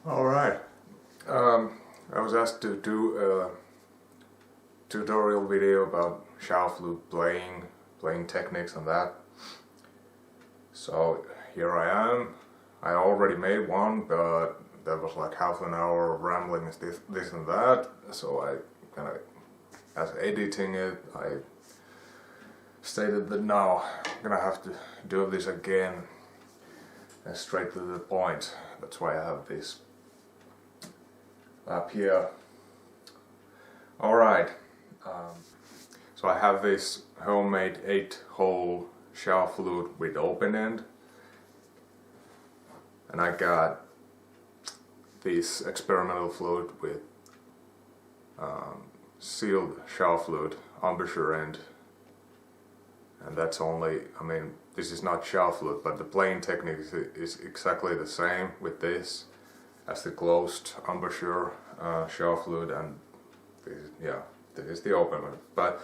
Alright, I was asked to do a tutorial video about Xiao flute playing techniques and that. So here I am. I already made one, but that was like half an hour of rambling and this and that. So I kind of, as editing it, I stated that now I'm gonna have to do this again and straight to the point. That's why I have this up here. Alright, so I have this homemade 8-hole Xiao flute with open end, and I got this experimental flute with sealed Xiao flute embouchure end, and that's only, I mean, this is not Xiao flute, but the playing technique is exactly the same with this as the closed embouchure Xiao flute, and this is the open one. But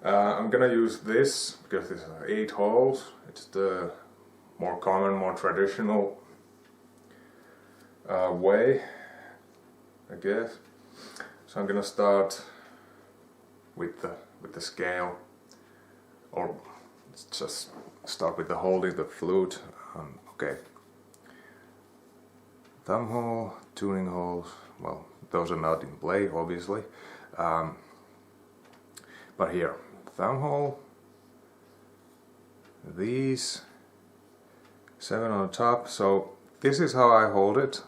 I'm gonna use this because this is 8 holes. It's the more common, more traditional way, I guess. So I'm gonna start with the scale, or let's just start with the holding the flute. Okay. Thumb hole, tuning holes, well, those are not in play, obviously. But here, thumb hole, these 7 on top. So this is how I hold it.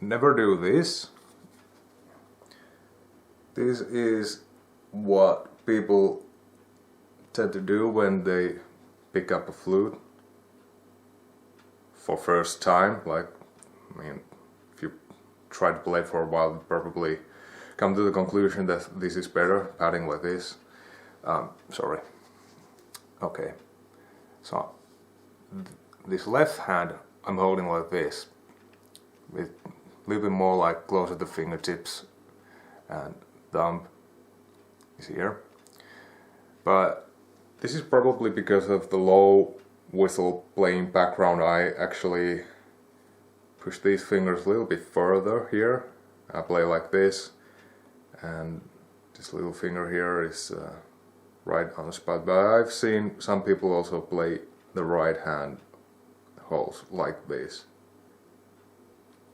Never do this. This is what people tend to do when they pick up a flute for first time. Like, I mean, if you try to play for a while, you probably come to the conclusion that this is better, padding like this. Sorry. Okay. So, this left hand I'm holding like this, with a little bit more like closer to fingertips, and thumb is here. But this is probably because of the low whistle playing background. I actually push these fingers a little bit further here. I play like this, and this little finger here is right on the spot. But I've seen some people also play the right hand holes like this.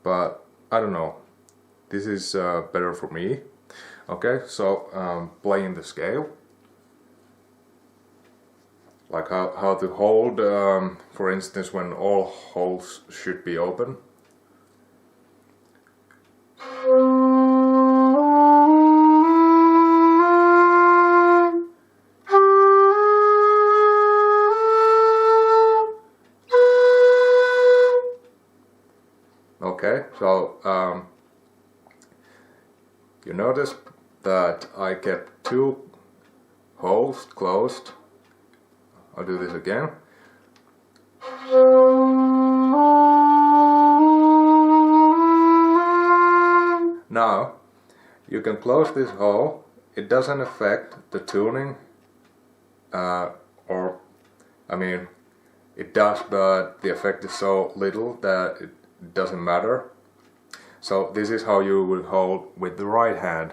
But I don't know. This is better for me. Okay, so playing the scale. Like how to hold, for instance, when all holes should be open. Okay, so you notice that I kept 2 holes closed. I'll do this again. Now, you can close this hole. It doesn't affect the tuning, or, I mean, it does, but the effect is so little that it doesn't matter. So this is how you will hold with the right hand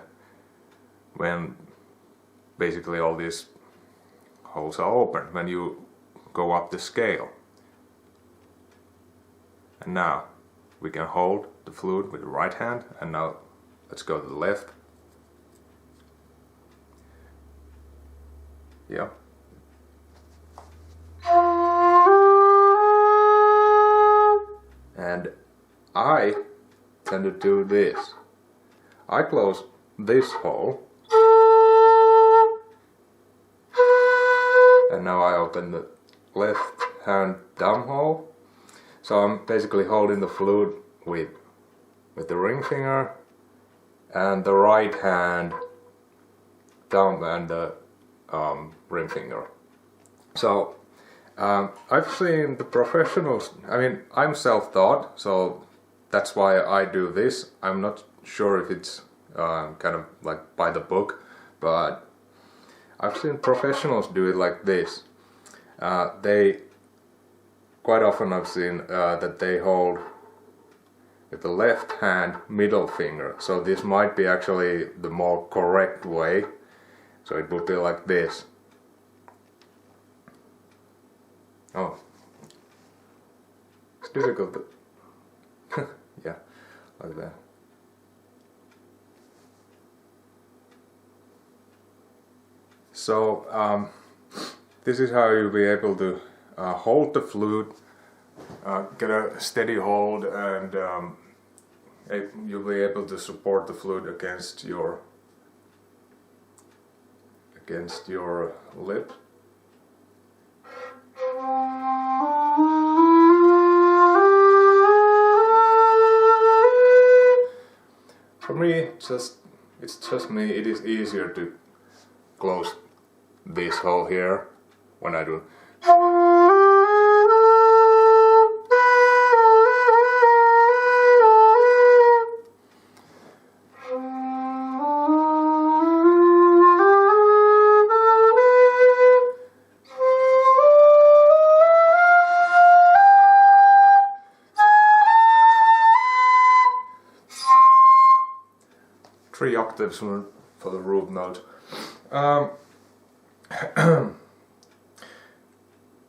when basically all these holes are open, when you go up the scale. And now we can hold the flute with the right hand, and now let's go to the left. Yeah. And I tend to do this. I close this hole, and now I open the left hand thumb hole. So I'm basically holding the flute with the ring finger and the right hand thumb and the ring finger. So I've seen the professionals, I mean, I'm self-taught, so that's why I do this. I'm not sure if it's kind of like by the book, but I've seen professionals do it like this. They quite often I've seen that they hold with the left hand middle finger. So this might be actually the more correct way. So it would be like this. Oh, it's difficult, but yeah, like that. So this is how you'll be able to hold the flute, get a steady hold, and you'll be able to support the flute against your lip. For me, it's just me. It is easier to close this hole here when I do. Three octaves for the root note.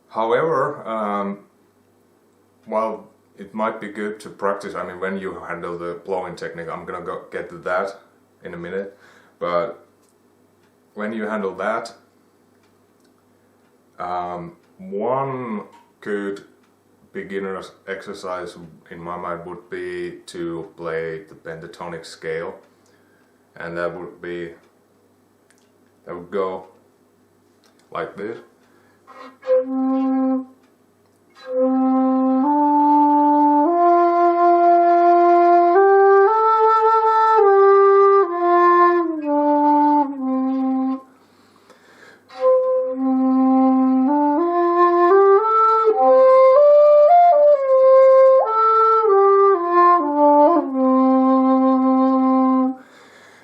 However, while it might be good to practice, I mean, when you handle the blowing technique, I'm gonna get to that in a minute, but when you handle that, one good beginner's exercise in my mind would be to play the pentatonic scale, and that would go like this.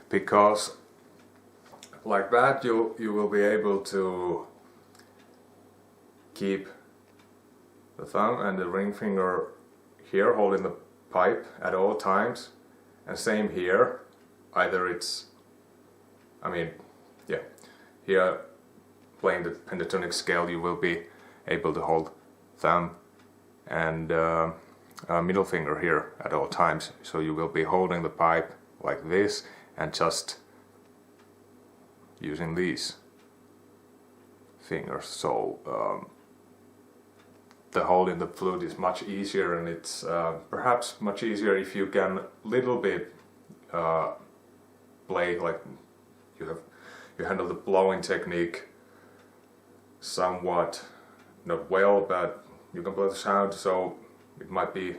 Because like that you will be able to keep the thumb and the ring finger here holding the pipe at all times, and same here. Either it's, I mean, yeah, here playing the pentatonic scale you will be able to hold thumb and middle finger here at all times, so you will be holding the pipe like this and just using these fingers. So the holding the flute is much easier, and it's perhaps much easier if you can little bit play like you handle the blowing technique somewhat, not well, but you can play the sound, so it might be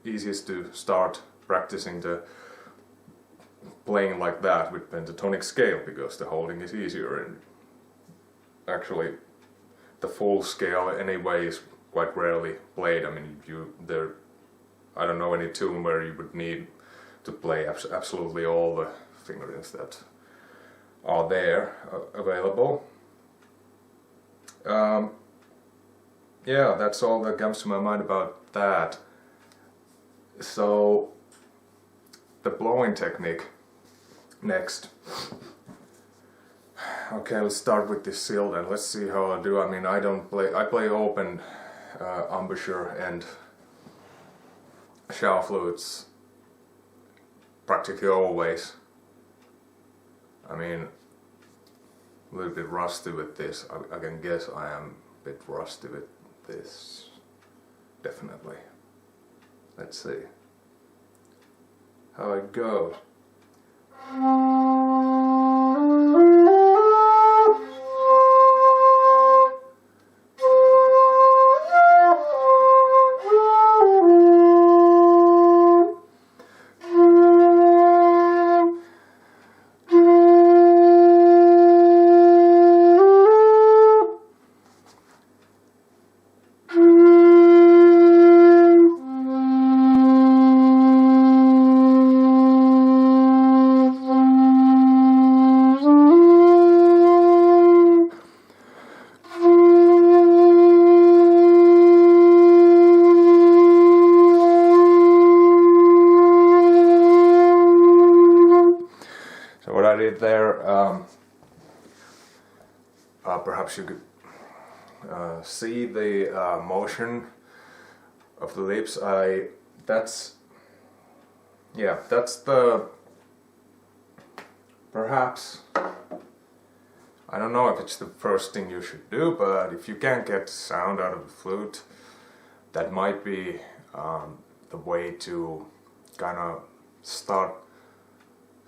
easiest to start practicing the playing like that with pentatonic scale, because the holding is easier, and actually the full scale anyway is quite rarely played. I mean, I don't know any tune where you would need to play absolutely all the fingerings that are there available. Yeah, that's all that comes to my mind about that. So the blowing technique next. Okay, let's start with this seal then. Let's see how I do. I mean, I play open embouchure and Xiao flutes practically always. I mean, a little bit rusty with this. I can guess I am a bit rusty with this, definitely. Let's see how it goes. bit there. Perhaps you could see the motion of the lips. That's the, perhaps, I don't know if it's the first thing you should do, but if you can't get sound out of the flute, that might be the way to kind of start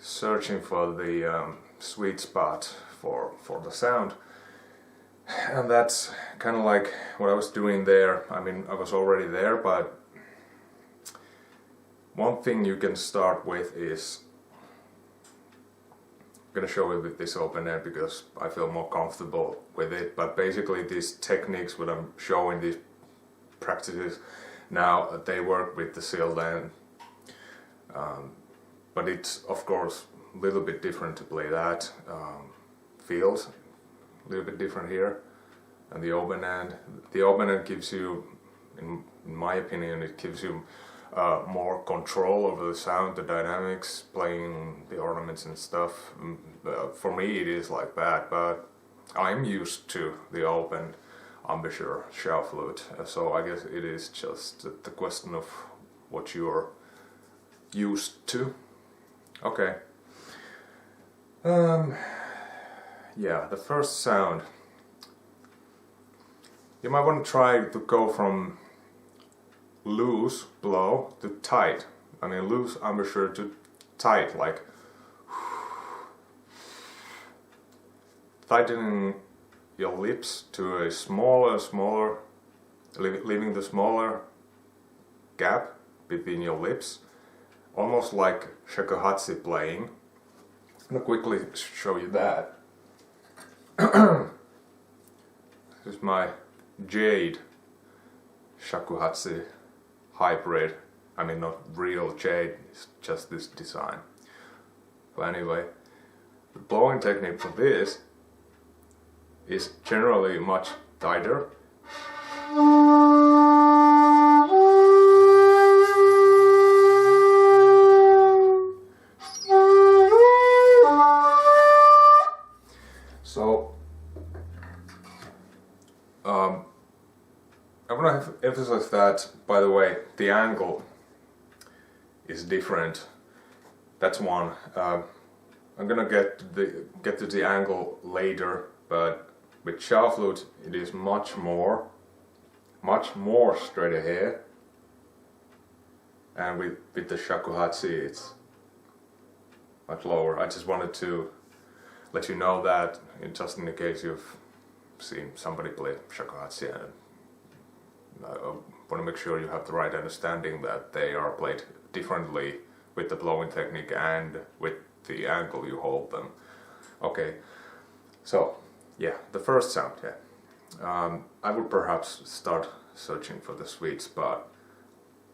searching for the sweet spot for the sound. And that's kind of like what I was doing there. I mean, I was already there, but one thing you can start with is, I'm gonna show it with this open end because I feel more comfortable with it, but basically these techniques, what I'm showing, these practices now, they work with the sealed end. But it's of course a little bit different to play that. Feels a little bit different here. And the open end gives you, in my opinion, it gives you more control over the sound, the dynamics, playing the ornaments and stuff. For me it is like that, but I'm used to the open embouchure Xiao flute, so I guess it is just the question of what you're used to. Okay. Yeah, the first sound. You might want to try to go from loose blow to tight. I mean, loose embouchure to tight, like tightening your lips to a smaller, leaving the smaller gap between your lips, almost like shakuhachi playing. I'm gonna quickly show you that. This is my jade shakuhachi hybrid. I mean, not real jade, it's just this design. But anyway, the blowing technique for this is generally much tighter. So I want to emphasize that, by the way, the angle is different. That's one. I'm gonna get to the angle later, but with Xiao flute it is much more straight ahead, and with the shakuhachi it's much lower. I just wanted to let you know that, just in the case you've seen somebody play shakuhachi, and I want to make sure you have the right understanding that they are played differently with the blowing technique and with the angle you hold them. Okay, so yeah, the first sound, yeah. I would perhaps start searching for the sweet spot,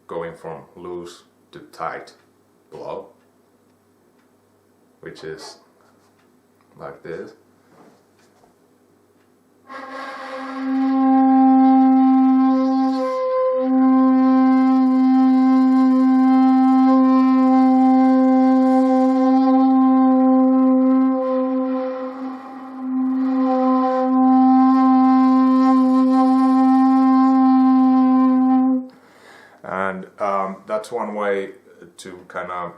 going from loose to tight blow, which is like this. And that's one way to kind of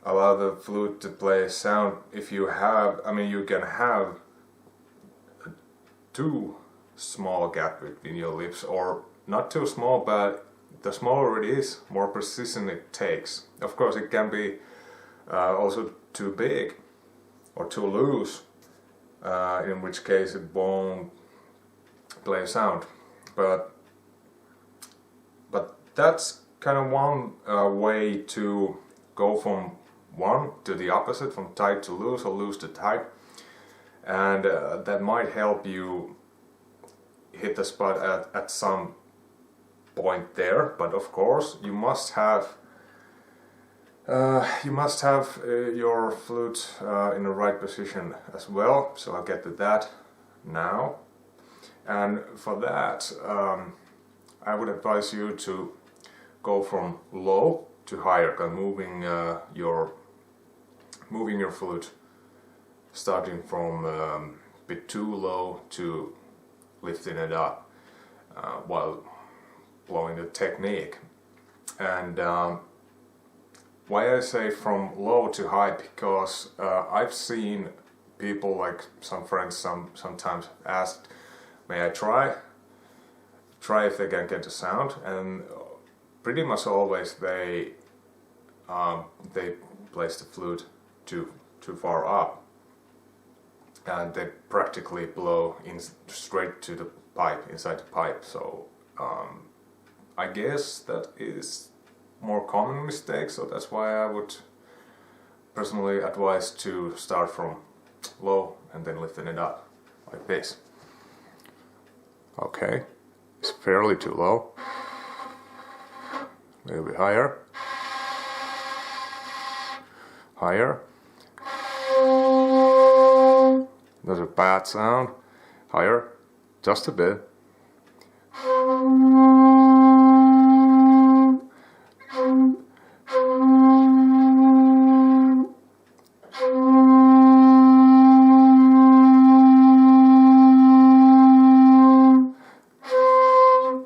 allow the flute to play a sound. If you have, I mean, you can have too small gap between your lips, or not too small, but the smaller it is, more precision it takes. Of course, it can be also too big or too loose, in which case it won't play a sound. But that's kind of one way to go from one to the opposite, from tight to loose or loose to tight, and that might help you hit the spot at some point there. But of course you must have your flute in the right position as well, so I'll get to that now. And for that I would advise you to go from low to higher, moving moving your flute, starting from a bit too low to lifting it up while blowing the technique. And why I say from low to high, because I've seen people, like some friends sometimes asked, may I try if they can get the sound, and pretty much always they place the flute too far up, and they practically blow in straight to the pipe, inside the pipe. So I guess that is more common mistake, so that's why I would personally advise to start from low and then lifting it up like this. Okay, it's fairly too low. A little bit higher. Higher. That's a bad sound. Higher, just a bit.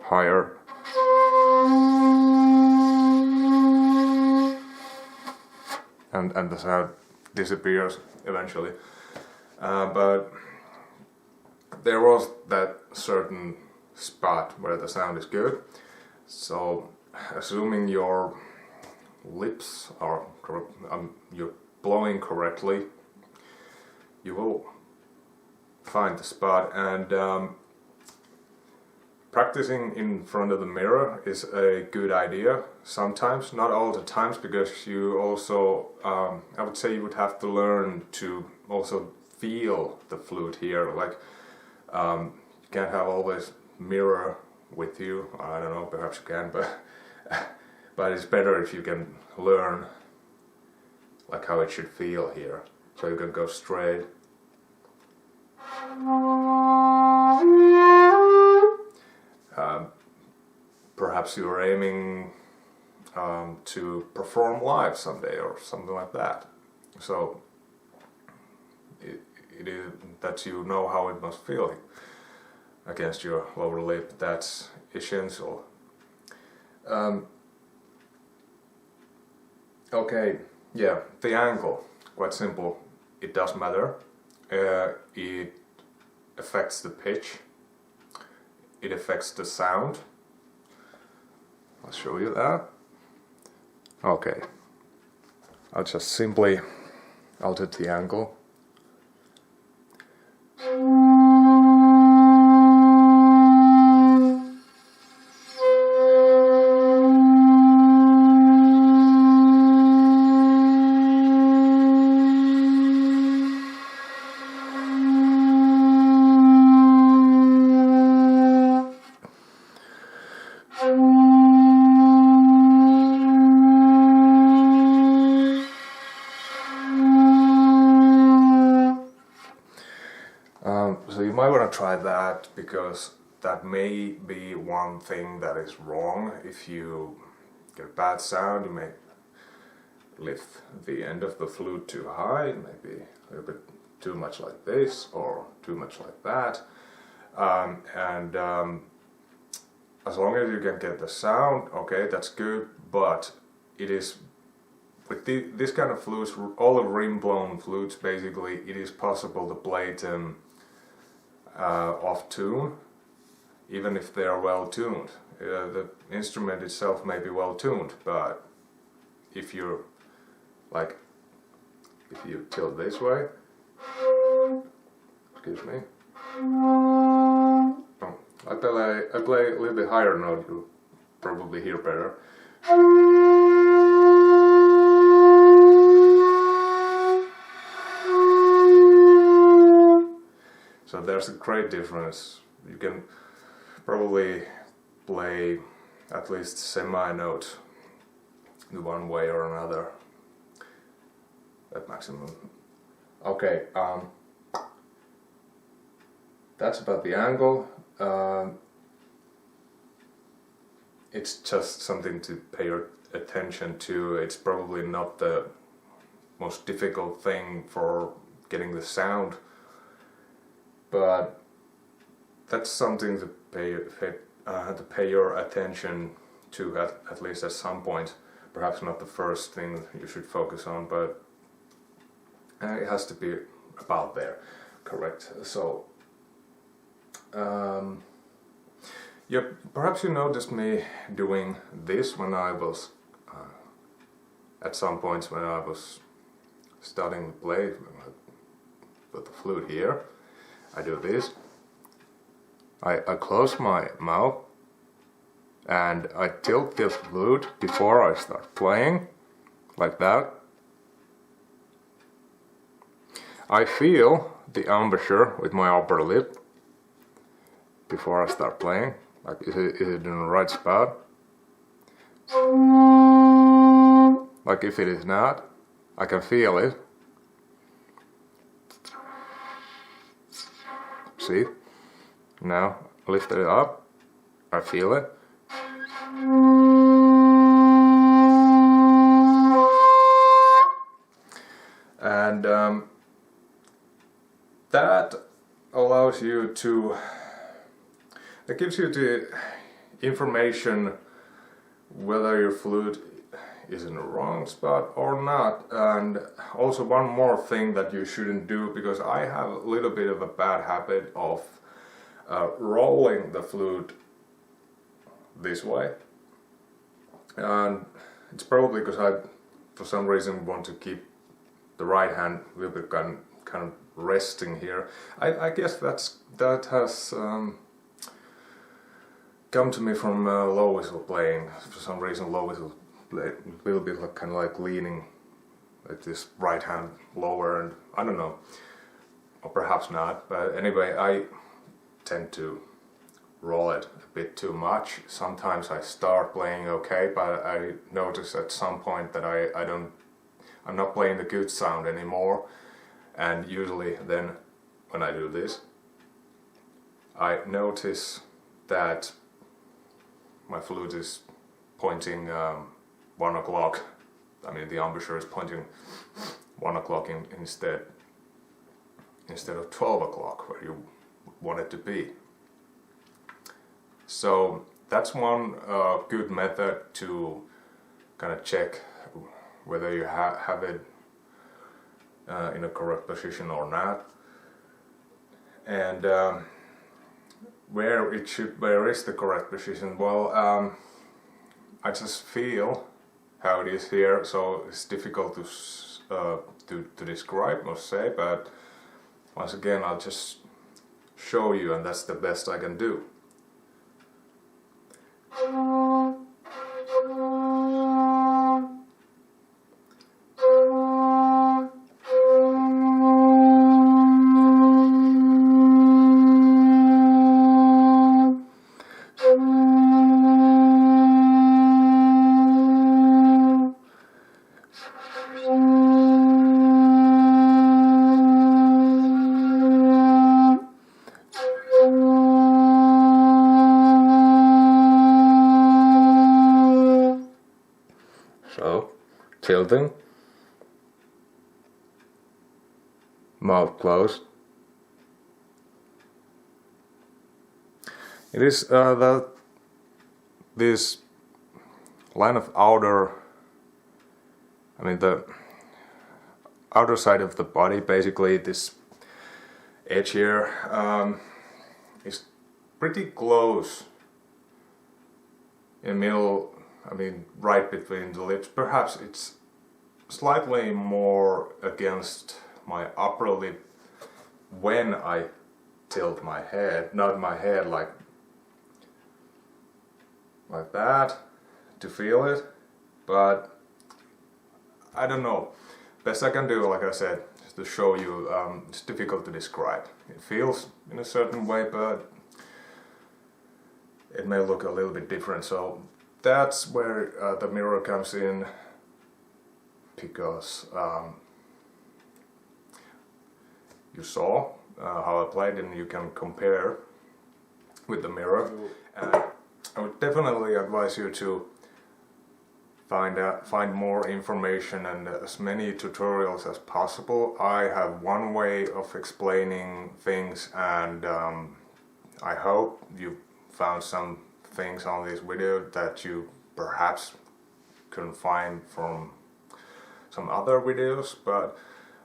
Higher. And the sound disappears eventually. But there was that certain spot where the sound is good. So assuming your lips are you're blowing correctly, you will find the spot. And practicing in front of the mirror is a good idea sometimes, not all the times, because you also, I would say you would have to learn to also feel the flute here. Like, you can't have always mirror with you. I don't know, perhaps you can, but it's better if you can learn like how it should feel here. So you can go straight. Perhaps you're aiming to perform live someday or something like that. So it is that you know how it must feel against your lower lip. That's essential. Okay, yeah, the angle, quite simple. It does matter. It affects the pitch. It affects the sound. I'll show you that. Okay, I'll just simply alter the angle. So you might want to try that, because that may be one thing that is wrong. If you get a bad sound, you may lift the end of the flute too high, maybe a little bit too much like this or too much like that. As long as you can get the sound, okay, that's good, but it is, with this kind of flutes, all the rim-blown flutes, basically, it is possible to play them off tune, even if they are well tuned. The instrument itself may be well tuned, but if you're like, if you tilt this way, excuse me, I play a little bit higher note, you'll probably hear better. So there's a great difference. You can probably play at least semi-note in one way or another at maximum. Okay, that's about the angle. It's just something to pay attention to. It's probably not the most difficult thing for getting the sound, but that's something to pay your attention to at least at some point. Perhaps not the first thing you should focus on, but it has to be about there, correct? So yeah, perhaps you noticed me doing this when I was at some points when I was starting to play with the flute here. I do this. I close my mouth and I tilt this flute before I start playing, like that. I feel the embouchure with my upper lip before I start playing, like is it in the right spot? Like if it is not, I can feel it. See? Now lift it up, I feel it. And that allows you to, that gives you the information whether your flute is in the wrong spot or not. And also one more thing that you shouldn't do, because I have a little bit of a bad habit of rolling the flute this way, and it's probably because I for some reason want to keep the right hand a little bit kind of resting here. I guess that has come to me from low whistle playing. For some reason low whistle play a little bit like, kind of like leaning like this right hand lower, and I don't know, or perhaps not, but anyway I tend to roll it a bit too much. Sometimes I start playing okay, but I notice at some point that I'm not playing the good sound anymore, and usually then when I do this I notice that my flute is pointing 1 o'clock. I mean the embouchure is pointing 1 o'clock instead of 12 o'clock where you want it to be. So that's one good method to kind of check whether you have it in a correct position or not, and where is the correct position? Well, I just feel how it is here, so it's difficult to describe or say, but once again I'll just show you, and that's the best I can do. So, tilting, mouth closed. It is this line of the outer side of the body, basically this edge here, is pretty close in the middle. I mean, right between the lips. Perhaps it's slightly more against my upper lip when I tilt my head, not my head like that to feel it, but I don't know. Best I can do, like I said, is to show you. It's difficult to describe. It feels in a certain way, but it may look a little bit different. So that's where the mirror comes in, because you saw how I played, and you can compare with the mirror. I would definitely advise you to find more information and as many tutorials as possible. I have one way of explaining things, and I hope you found some things on this video that you perhaps couldn't find from some other videos, but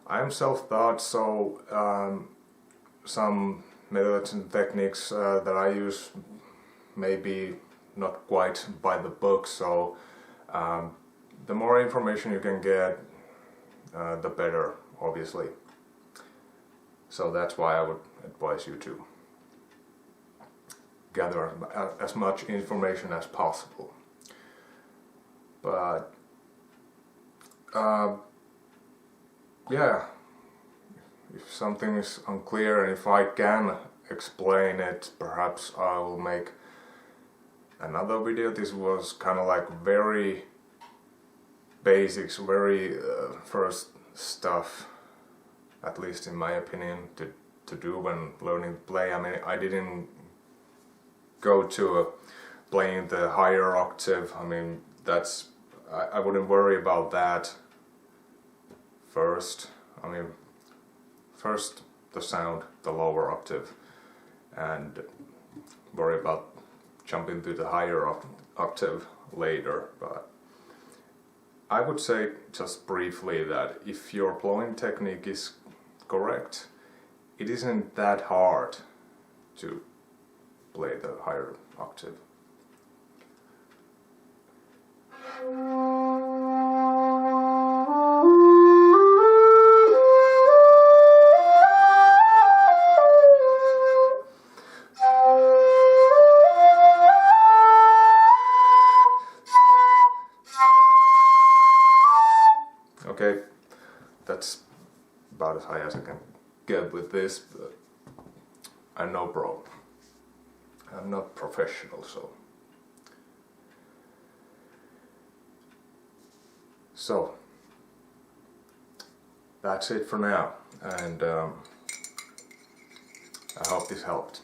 I'm self-taught, so some methods and techniques that I use maybe not quite by the book, so the more information you can get, the better, obviously. So that's why I would advise you to gather as much information as possible. But yeah, if something is unclear and if I can explain it, perhaps I will make another video. This was kind of like very basics, very first stuff, at least in my opinion, to do when learning to play. I mean, I didn't go to playing the higher octave. I mean, that's I wouldn't worry about that first. I mean, first the sound, the lower octave, and worry about jumping to the higher octave later. But I would say just briefly that if your blowing technique is correct, it isn't that hard to play the higher octave. Okay, that's about as high as I can get with this, but I'm no pro. I'm not professional, so that's it for now, and I hope this helped.